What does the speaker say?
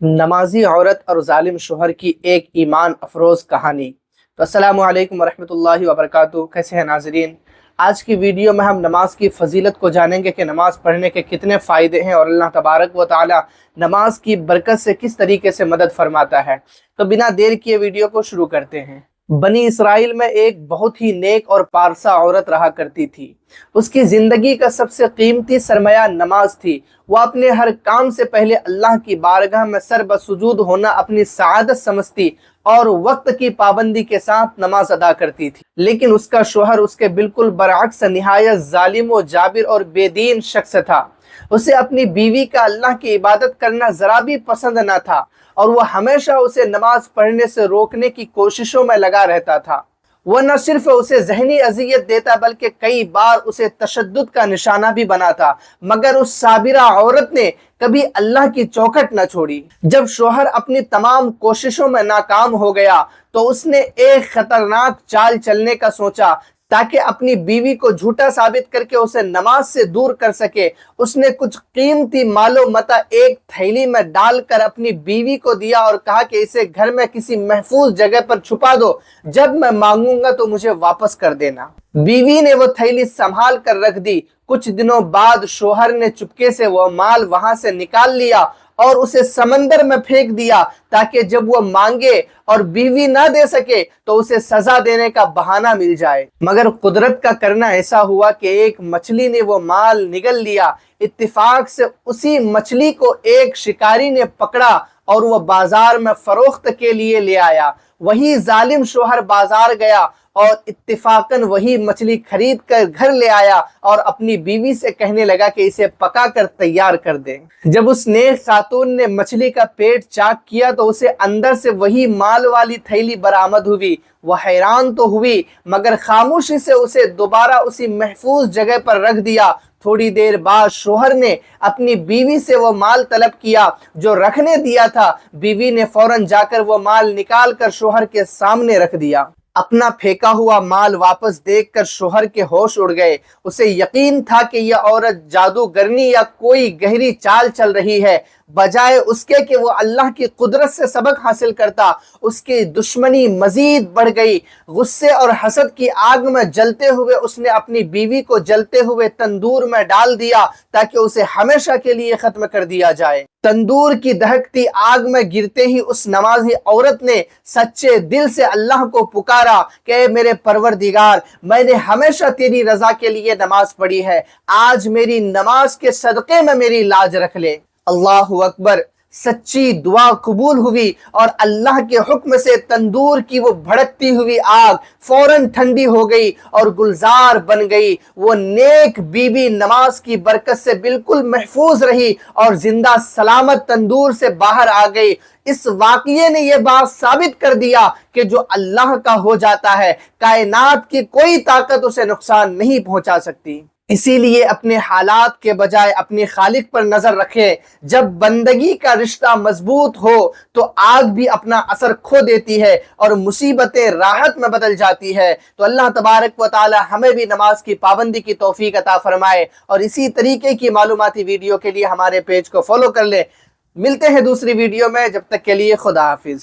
नमाजी औरत और जालिम शोहर की एक ईमान अफरोज़ कहानी। तो अस्सलामु अलैकुम वरहमतुल्लाहि वबरकातुहू। कैसे हैं नाज़रीन? आज की वीडियो में हम नमाज की फजीलत को जानेंगे कि नमाज पढ़ने के कितने फ़ायदे हैं और अल्लाह तबारक व तआला नमाज की बरकत से किस तरीके से मदद फरमाता है। तो बिना देर किए वीडियो को शुरू करते हैं। बनी इसराइल में एक बहुत ही नेक और पारसा औरत रहा करती थी। उसकी ज़िंदगी का सबसे कीमती सरमाया नमाज थी। वह अपने हर काम से पहले अल्लाह की बारगाह में सर बसुजूद होना अपनी सआदत समझती और वक्त की पाबंदी के साथ नमाज अदा करती थी। लेकिन उसका शोहर उसके बिल्कुल बरअक्स निहायत जालिम व जाबिर और बेदीन शख्स था। उसे अपनी बीवी का अल्लाह की इबादत करना ज़रा भी पसंद न था और वह हमेशा उसे नमाज पढ़ने से रोकने की कोशिशों में लगा रहता था। वह न सिर्फ उसे ज़हनी अज़ियत देता बल्कि कई बार उसे तशद्दुद का निशाना भी बना था, मगर उस साबिरा औरत ने कभी अल्लाह की चौखट न छोड़ी। जब शोहर अपनी तमाम कोशिशों में नाकाम हो गया तो उसने एक खतरनाक चाल चलने का सोचा ताकि अपनी बीवी को झूठा साबित करके उसे नमाज से दूर कर सके। उसने कुछ कीमती मालो मता एक थैली में डालकर अपनी बीवी को दिया और कहा कि इसे घर में किसी महफूज जगह पर छुपा दो, जब मैं मांगूंगा तो मुझे वापस कर देना। बीवी ने वो थैली संभाल कर रख दी। कुछ दिनों बाद शोहर ने चुपके से वो माल वहां से निकाल लिया और उसे समंदर में फेंक दिया ताकि जब वो मांगे और बीवी ना दे सके तो उसे सजा देने का बहाना मिल जाए। मगर कुदरत का करना ऐसा हुआ कि एक मछली ने वो माल निगल लिया। इत्तेफाक से उसी मछली को एक शिकारी ने पकड़ा और वह बाजार में फरोख्त के लिए ले आया। वही जालिम शोहर बाजार गया और इत्तेफाकन वही मछली खरीद कर घर ले आया और अपनी बीवी से कहने लगा कि इसे पका कर तैयार कर दे। जब उस नेक खातून ने मछली का पेट चाक किया तो उसे अंदर से वही माल वाली थैली बरामद हुई। वह हैरान तो हुई मगर खामोशी से उसे दोबारा उसी महफूज जगह पर रख दिया। थोड़ी देर बाद शोहर ने अपनी बीवी से वो माल तलब किया जो रखने दिया था। बीवी ने फौरन जाकर वो माल निकाल कर शोहर के सामने रख दिया। अपना फेंका हुआ माल वापस देखकर शोहर के होश उड़ गए। उसे यकीन था कि यह औरत जादूगरनी या कोई गहरी चाल चल रही है। बजाय उसके कि वो अल्लाह की कुदरत से सबक हासिल करता, उसकी दुश्मनी मजीद बढ़ गई। गुस्से और हसद की आग में जलते हुए उसने अपनी बीवी को जलते हुए तंदूर में डाल दिया ताकि उसे हमेशा के लिए खत्म कर दिया जाए। तंदूर की दहकती आग में गिरते ही उस नमाजी औरत ने सच्चे दिल से अल्लाह को पुकारा कि मेरे परवरदिगार, मैंने हमेशा तेरी रजा के लिए नमाज पढ़ी है, आज मेरी नमाज के सदक़े में मेरी लाज रख ले। अल्लाहु अकबर। सच्ची दुआ कबूल हुई और अल्लाह के हुक्म से तंदूर की वो भड़कती हुई आग फौरन ठंडी हो गई और गुलजार बन गई। वो नेक बीबी नमाज की बरकत से बिल्कुल महफूज रही और जिंदा सलामत तंदूर से बाहर आ गई। इस वाक़ये ने यह बात साबित कर दिया कि जो अल्लाह का हो जाता है, कायनात की कोई ताकत उसे नुकसान नहीं पहुंचा सकती। इसीलिए अपने हालात के बजाय अपने खालिक पर नजर रखें। जब बंदगी का रिश्ता मजबूत हो तो आग भी अपना असर खो देती है और मुसीबतें राहत में बदल जाती है। तो अल्लाह तबारक व तआला हमें भी नमाज की पाबंदी की तौफीक अता फरमाए और इसी तरीके की मालूमाती वीडियो के लिए हमारे पेज को फॉलो कर ले। मिलते हैं दूसरी वीडियो में, जब तक के लिए खुदा हाफिज।